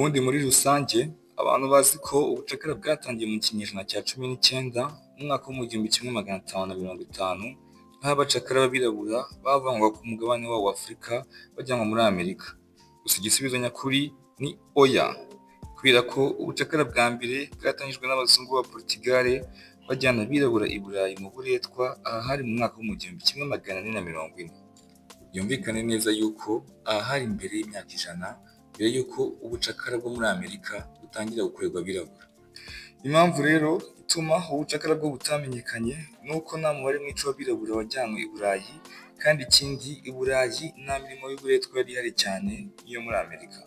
Ubundi muri rusange abantu bazi ko ubucakara bwatangiye mu kinyejana cya cumi n'icyenda mu mwaka w'igihumbi kimwe magana atanu na mirongo itanu, aho abacakara b'abirabura bavanywaga ku mugabane wabo wa Afurika bajyanwa muri Amerika. Gusa igisubizo nyakuri ni oya, kubera ko ubucakara bwa mbere bwatangijwe n'abazungu ba Portugal bajyana abirabura i Burayi mu buretwa, aha hari mu mwaka w'igihumbi kimwe magana ane na mirongo ine. Byumvikane neza yuko aha hari imbere y'imyaka ijana mbere y'uko ubucakara bwo muri Amerika butangira gukorerwa abirabura. Impamvu rero ituma ubucakara bwo butamenyekanye ni uko nta mubare mwinshi w'abirabura wajyanywe i Burayi, kandi ikindi i Burayi nta mirimo y'uburetwa yari ihari cyane nk'iyo muri Amerika.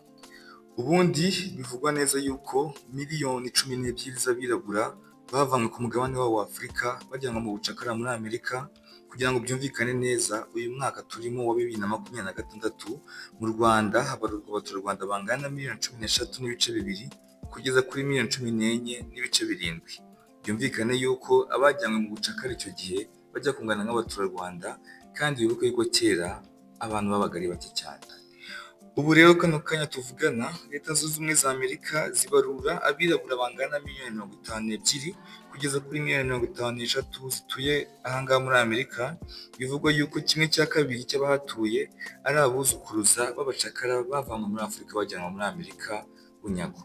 Ubundi bivugwa neza yuko miliyoni 12 z'abirabura bavanywe ku mugabane wabo wa Afurika bajyanwa mu bucakara muri Amerika. Kugira ngo byumvikane neza, uyu mwaka turimo wa 2026 mu Rwanda habarurwa abaturarwanda bangana na miliyoni 13.2 kugeza kuri miliyoni 14.7. Byumvikane yuko abajyanywe mu bucakara icyo gihe bajya kungana nk'abaturarwanda, kandi wibuke yuko kera abantu babaga ari bake cyane. Ubu rero kano kanya tuvugana, Leta Zunze Ubumwe za Amerika zibarura abirabura bangana na miliyoni 52 kugeza kuri miliyoni 53 zituye ahangaha muri Amerika. Bivugwa yuko 1/2 cy'abahatuye ari abuzukuruza b'abacakara bavanywe muri Afurika bajyanwa muri Amerika bunyago.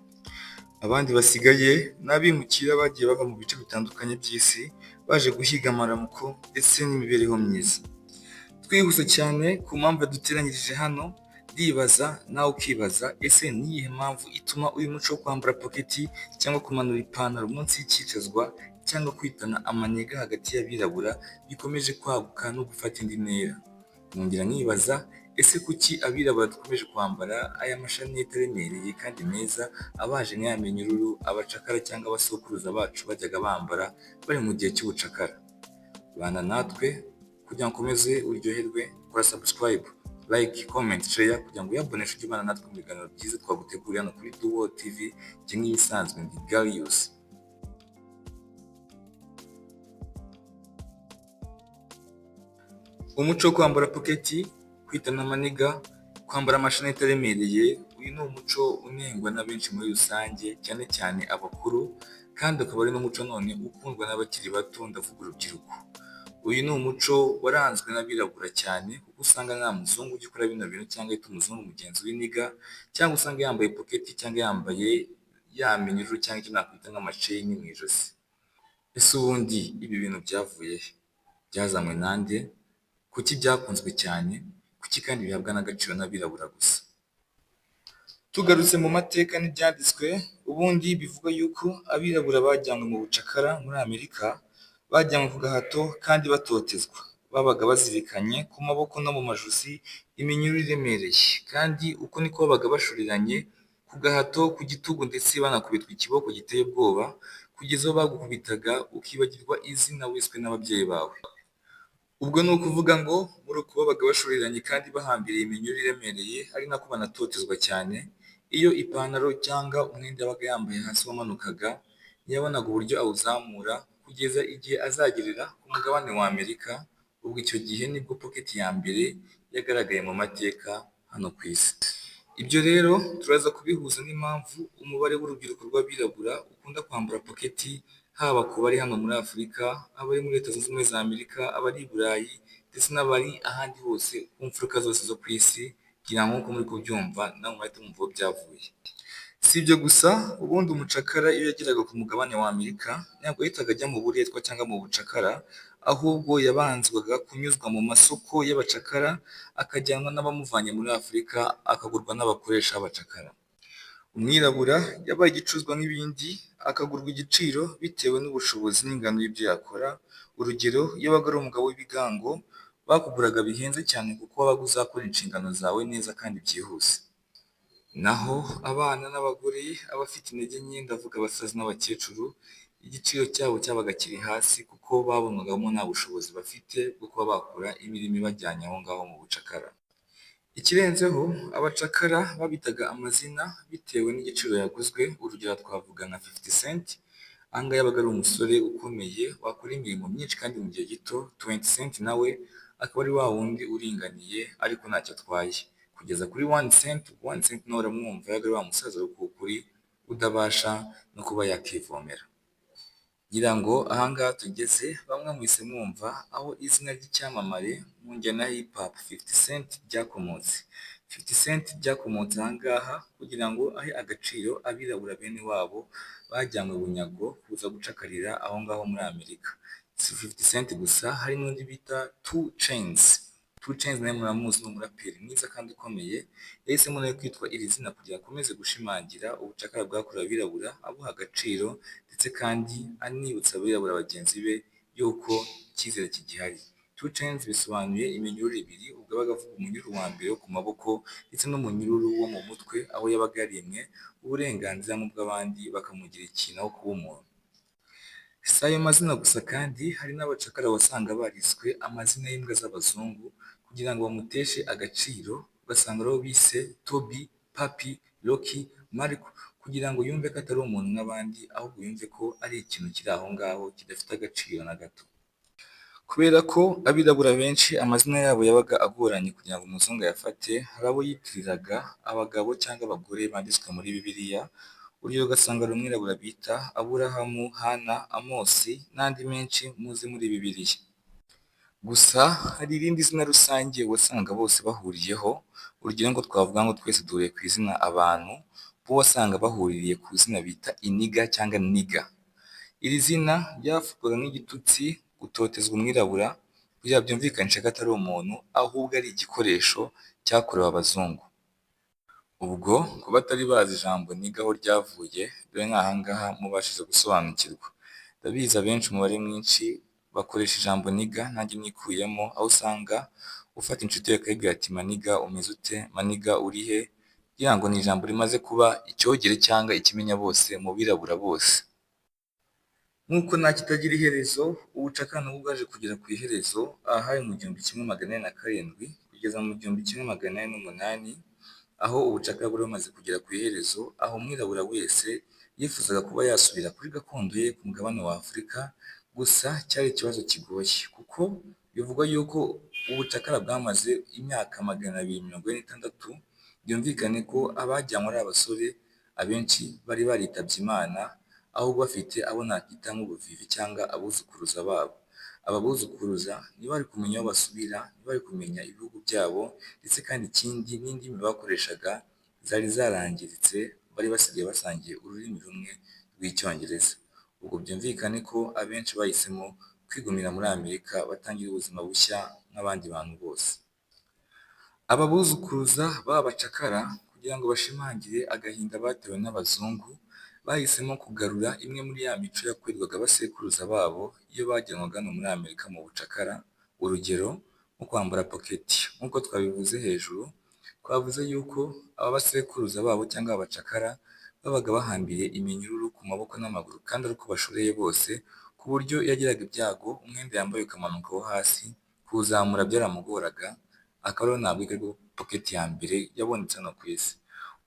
Abandi basigaye n'abimukira bagiye bava mu bice bitandukanye by'isi baje guhiga amaramuko ndetse n'imibereho myiza. Twihuse cyane ku mpamvu yaduteranyirije hano, ndibaza nawe ukibaza, ese ni iyihe mpamvu ituma uyu muco wo kwambara poketi cyangwa kumanura ipantaro munsi y'ikicazwa cyangwa kwitana amanega hagati y'abirabura bikomeje kwaguka no gufata indi ntera? Nongera nkibaza, ese kuki abirabura dukomeje kwambara aya mashanete aremereye kandi meza abaje nk'aya minyururu abacakara cyangwa abasokuruza bacu bajyaga bambara bari mu gihe cy'ubucakara? Bana natwe kugira ngo ukomeze uryoherwe, kora subscribe, like, comment, share kugira ngo uyaboneshe ujye ubana natwe mu biganiro byiza twaguteguriye hano kuri Duo TV. Njye nk'ibisanzwe ndi Garius. Umuco wo kwambara poketi, kwitana amaniga, kwambara amashanete aremereye, uyu ni umuco unengwa na benshi muri rusange, cyane cyane abakuru, kandi ukaba ari n'umuco none ukundwa n'abakiri bato, ndavuga urubyiruko. Uyu ni umuco waranzwe n'abirabura cyane, kuko usanga nta muzungu ujya ukora bino bintu cyangwa yita umuzungu mugenzi w'iniga, cyangwa usanga yambaye poketi cyangwa yambaye ya minyururu cyangwa icyo nakwita nk'amaceni mu ijosi. Ese ubundi ibi bintu byavuye he? Byazanywe nande? Kuki byakunzwe cyane? Kuki kandi bihabwa n'agaciro n'abirabura gusa? Tugarutse mu mateka n'ibyanditswe, ubundi bivuga yuko abirabura bajyanywe mu bucakara muri Amerika, bajyanywe ku gahato kandi batotezwa. Babaga bazirikanye ku maboko no mu majosi iminyururu iremereye, kandi uko niko babaga bashoriranye ku gahato, ku gitugu, ndetse banakubitwa ikiboko giteye ubwoba, kugeza aho bagukubitaga ukibagirwa izina wiswe n'ababyeyi bawe. Ubwo ni ukuvuga ngo muri uko babaga bashoriranye kandi bahambiriye iminyururu iremereye, ari nako banatotezwa cyane. Iyo ipantaro cyangwa umwenda yabaga yambaye hasi wamanukaga, ntiyabonaga uburyo awuzamura kugeza igihe azagerera ku mugabane wa Amerika. Ubwo icyo gihe nibwo poketi ya mbere yagaragaye mu mateka hano ku isi. Ibyo rero turaza kubihuza n'impamvu umubare w'urubyiruko rw'abirabura ukunda kwambara poketi, haba ku bari hano muri Afurika, abari muri Leta Zunze Ubumwe za Amerika, abari i Burayi, ndetse n'abari ahandi hose ku mfuruka zose zo ku isi, kugira ngo nk'uko muri kubyumva namwe muhite mwumva aho byavuye. Si ibyo gusa, ubundi umucakara iyo yageraga ku mugabane wa Amerika ntabwo yahitaga ajya mu buretwa cyangwa mu bucakara, ahubwo yabanzwaga kunyuzwa mu masoko y'abacakara, akajyanwa n'abamuvanye muri Afurika, akagurwa n'abakoresha b'abacakara. Umwirabura yabaye igicuruzwa nk'ibindi, akagurwa igiciro bitewe n'ubushobozi n'ingano y'ibyo yakora. Urugero, iyo wabaga ari umugabo w'ibigango, bakuguraga bihenze cyane kuko wabaga uzakora inshingano zawe neza kandi byihuse. Naho abana n'abagore, abafite intege nke, ndavuga abasaza n'abakecuru, igiciro cyabo cyabaga kiri hasi kuko babonwagamo nta bushobozi bafite bwo kuba bakora imirimo ibajyanye aho ngaho mu bucakara. Ikirenzeho, abacakara babitaga amazina bitewe n'igiciro yaguzwe. Urugero twavuga nka 50 Cent, aha ngaha yabaga ari umusore ukomeye wakora imirimo myinshi kandi mu gihe gito. 20 Cent nawe akaba ari wa wundi uringaniye ariko ntacyo atwaye. kugeza kuri 1 cent nawe uramwumva yaga ari wa musaza wo by'ukuri udabasha no kuba yakivomera. Ngira ngo aha ngaha tugeze bamwe mwese mwumva aho izina ry'icyamamare mu njyana ya hip hop 50 Cent ryakomotse. 50 Cent ryakomotse aha ngaha kugira ngo ahe agaciro abirabura bene wabo bajyanywe bunyago kuza gucakarira aho ngaho muri Amerika. Si 50 Cent gusa, hari n'undi bita 2 Chainz. 2 Chainz nawe muramuzi, ni umuraperi mwiza kandi ukomeye, yahisemo nawe kwitwa iri zina kugira ngo akomeze gushimangira ubucakara bwakorewe abirabura, abuha agaciro ndetse kandi anibutsa abirabura bagenzi be yuko icyizere kigihari. 2 Chainz bisobanuye iminyururu ibiri, ubwo yabaga avuga umunyururu wa mbere wo ku maboko ndetse n'umunyururu wo mu mutwe, aho yabaga yarimwe uburenganzira mu bw'abandi bakamugira ikintu aho kuba umuntu. Si ayo mazina gusa kandi hari n'abacakara wasanga bariswe amazina y'imbwa z'abazungu kugira ngo bamuteshe agaciro, ugasanga aribo bise Toby, Papi, Rocky, Marco kugira ngo yumve ko atari umuntu nk'abandi, ahubwo yumve ko ari ikintu kiri aho ngaho kidafite agaciro na gato. Kubera ko abirabura benshi amazina yabo yabaga agoranye kugira ngo umuzungu ayafate, hari abo yitiriraga abagabo cyangwa abagore banditswe muri Bibiliya, urugero ugasanga hari umwirabura bita Aburahamu, Hana, Amosi n'andi menshi muzi muri Bibiliya. Gusa hari irindi zina rusange wasanga bose bahuriyeho, urugero ngo twavuga ngo twese duhuriye ku izina abantu, bo wasanga bahuriye ku izina bita iniga cyangwa niga. Iri zina ryafatwaga nk'igitutsi, gutotezwa umwirabura kugira ngo byumvikanishe ko atari umuntu, ahubwo ari igikoresho cyakorewe abazungu. Ubwo ku batari bazi ijambo niga aho ryavuye, dore nk'aha ngaha mubashije gusobanukirwa. Ndabizi abenshi umubare mwinshi bakoresha ijambo niga, nanjye nikuyemo, aho usanga ufata inshuti yawe ukayibwira ati maniga umeze ute, maniga uri he, kugira ngo ni ijambo rimaze kuba icyogere cyangwa ikimenya bose mu birabura bose. Nk'uko nta kitagira iherezo, ubucakara nabwo bwaje kugera ku iherezo ahari mu 1907 kugeza mu 1908, aho ubucakara bwari bumaze kugera ku iherezo, aho umwirabura wese yifuzaga kuba yasubira kuri gakondo ye ku mugabane wa Afurika. Gusa cyari ikibazo kigoye kuko bivugwa yuko ubucakara bwamaze imyaka 246, byumvikane ko abajyanywe ari abasore abenshi bari baritabye Imana, aho bafite abo nakita nk'ubuvivi cyangwa abuzukuruza babo. Ababuzukuruza ntibari kumenya aho basubira, ntibari kumenya ibihugu byabo, ndetse kandi ikindi n'indimi bakoreshaga zari zarangiritse, bari basigaye basangiye ururimi rumwe rw'Icyongereza. Ubwo byumvikane ko abenshi bahisemo kwigumira muri Amerika batangira ubuzima bushya nk'abandi bantu bose. Ababuzukuruza b'aba bacakara kugira ngo bashimangire agahinda batewe n'abazungu, bahisemo kugarura imwe muri ya mico yakorerwaga abasekuruza babo iyo bajyanwaga hano muri Amerika mu bucakara. Urugero nko kwambara poketi. Nk'uko twabivuze hejuru, twavuze yuko aba basekuruza babo cyangwa abacakara babaga bahambiriye iminyururu ku maboko n'amaguru kandi ari uko bashoreye bose, ku buryo yagiraga ibyago umwenda yambaye ukamanuka wo hasi, kuwuzamura byaramugoraga, akaba ariho navuga ko poketi ya mbere yabonetse hano ku isi.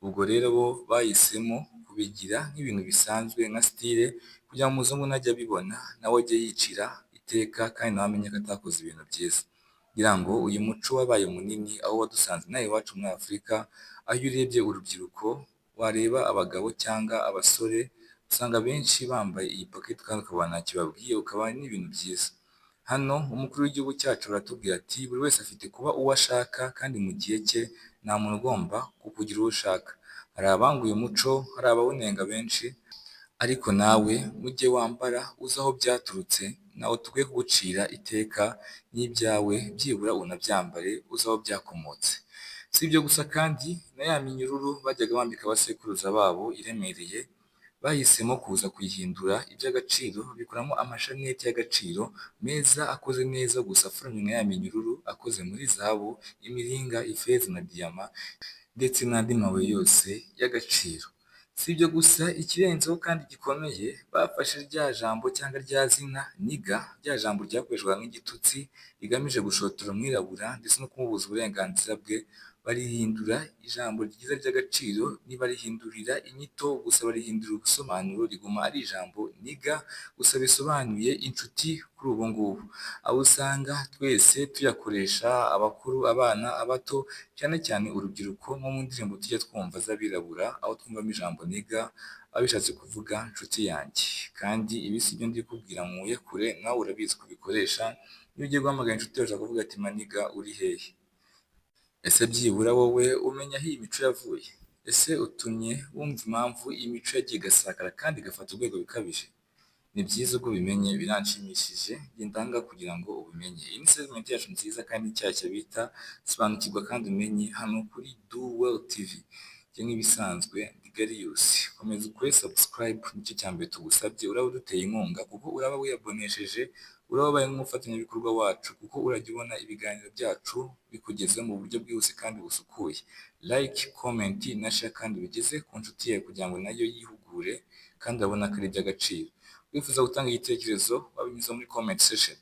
Ubwo rero bo bahisemo kubigira nk'ibintu bisanzwe nka style, kugira ngo umuzungu najya abibona nawe ajye yicira iteka kandi nawe amenye ko atakoze ibintu byiza. Kugira ngo uyu muco wabaye munini, aho wadusanze nawe iwacu muri Afurika, aho iyo urebye urubyiruko, wareba abagabo cyangwa abasore, usanga benshi bambaye iyi poketi kandi ukabona ntacyo babwiye, ukabona ni ibintu byiza. Hano umukuru w'igihugu cyacu aratubwira ati buri wese afite kuba uwo ashaka kandi mu gihe cye, nta muntu ugomba kukugira uwo ushaka. Hari abanguye umuco, hari abawunenga benshi, ariko nawe mujye wambara uzi aho byaturutse, nawe tugwe kugucira iteka n'ibyawe byibura unabyambare uzi aho byakomotse. Si ibyo gusa kandi na ya minyururu bajyaga bambika abasekuruza babo iremereye, bahisemo kuza kuyihindura iby'agaciro, bikoramo amashaneti y'agaciro meza akoze neza, gusa afuramye nka ya minyururu, akoze muri zahabu, imiringa, ifeza na diyama ndetse n'andi mabuye yose y'agaciro. Si ibyo gusa, ikirenzeho kandi gikomeye, bafashe rya jambo cyangwa rya zina niga, rya jambo ryakoreshwaga nk'igitutsi rigamije gushotora umwirabura ndetse no kumubuza uburenganzira bwe, barihindura ijambo ryiza ry'agaciro, ntibarihindurira inyito gusa, barihindura ubusobanuro, riguma ari ijambo niga gusa bisobanuye inshuti kuri ubu ngubu, aho usanga twese tuyakoresha, abakuru, abana, abato, cyane cyane urubyiruko, nko mu ndirimbo tujya twumva z'abirabura, aho twumvamo ijambo niga, biba bishatse kuvuga nshuti yanjye, kandi ibi si byo ndi kukubwira nkuye kure, nawe urabizi kubikoresha, iyo ugiye guhamagara inshuti yawe ushaka kuvuga ati maniga uri hehe? Ese byibura wowe umenya aho iyi mico yavuye? Ese utumye wumva impamvu iyi mico yagiye igasakara kandi igafata urwego bikabije? Ni byiza ubwo ubimenye, biranshimishije, genda aha ngaha kugira ngo ubimenye. Iyi ni segment yacu nziza kandi nshyashya bita sobanukirwa kandi umenye, hano kuri Do Well TV. Njye nk'ibisanzwe ndi Garius, komeza ukore subscribe, nicyo cya mbere tugusabye, uraba uduteye inkunga kuko uraba wiyabonesheje, uraba ubaye nk'umufatanyabikorwa wacu kuko urajya ubona ibiganiro byacu bikugezeho mu buryo bwihuse kandi busukuye. Like, comment na share kandi bigeze ku nshuti yawe kugira ngo nayo yihugure kandi urabona ko ari iby'agaciro. Wifuza gutanga igitekerezo wabinyuza muri comment section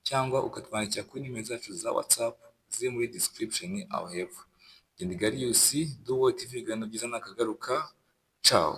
cyangwa ukatwandikira kuri nimero zacu za WhatsApp ziri muri description aho hepfo. Njye ndi Garius, Do Well TV, ibiganiro byiza nakagaruka, ciao.